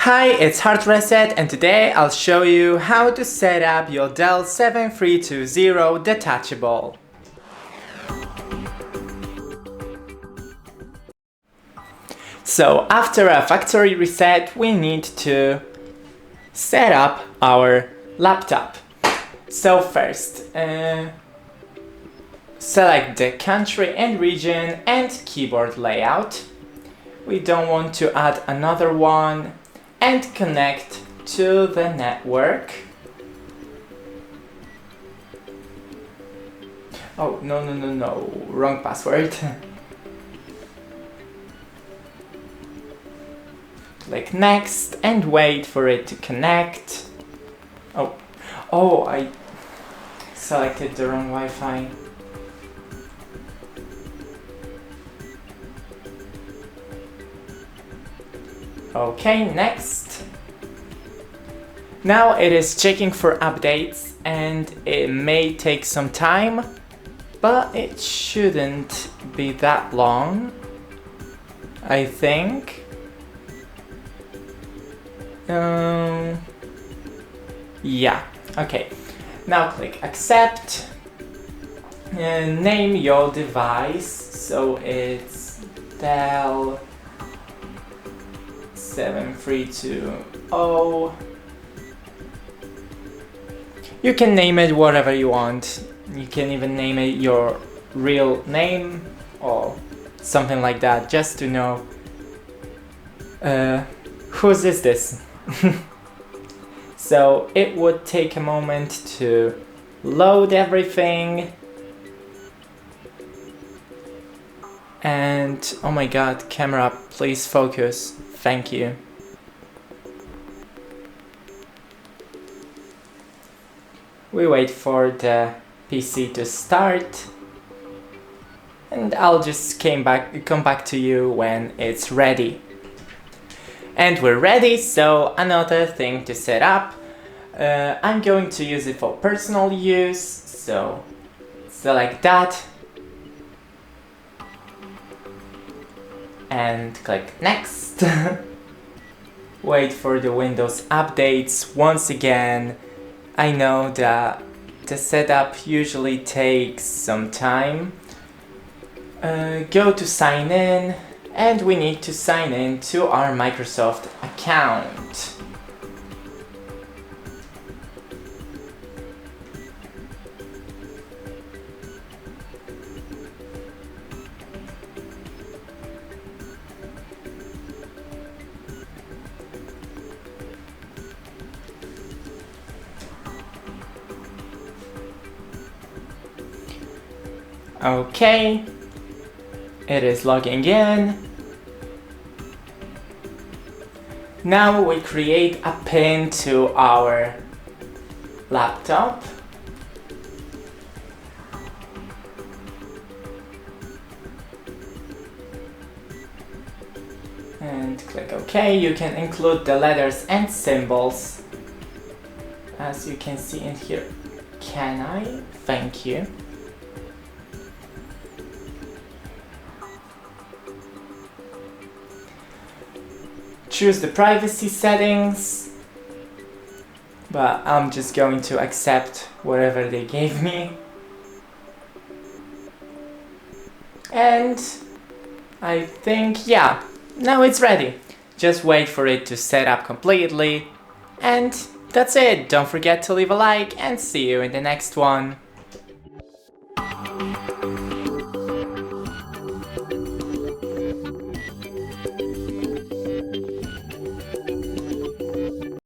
Hi, it's HardReset, and today I'll show you how to set up your DELL 7320 Detachable. So after a factory reset, we need to set up our laptop. So first, select the country and region and keyboard layout. We don't want to add another one, and connect to the network. Oh, no, wrong password. Click next and wait for it to connect. Oh, I selected the wrong Wi-Fi. Okay, next. Now it is checking for updates and it may take some time, but it shouldn't be that long, I think. Yeah, okay. Now click accept. Name your device, so it's DELL 7320. You can name it whatever you want. You can even name it your real name or something like that, just to know whose is this. So it would take a moment to load everything. And oh my god, camera, please focus. Thank you. We wait for the PC to start, and I'll just come back to you when it's ready. And we're ready, so another thing to set up. I'm going to use it for personal use, so select that. And click next. Wait for the Windows updates. Once again, I know that the setup usually takes some time. Go to sign in, and we need to sign in to our Microsoft account. Okay, it is logging in. Now we create a pin to our laptop. And click OK. You can include the letters and symbols, as you can see in here. Can I? Thank you. Choose the privacy settings, but I'm just going to accept whatever they gave me. And I think, yeah, now it's ready. Just wait for it to set up completely. And that's it. Don't forget to leave a like and see you in the next one.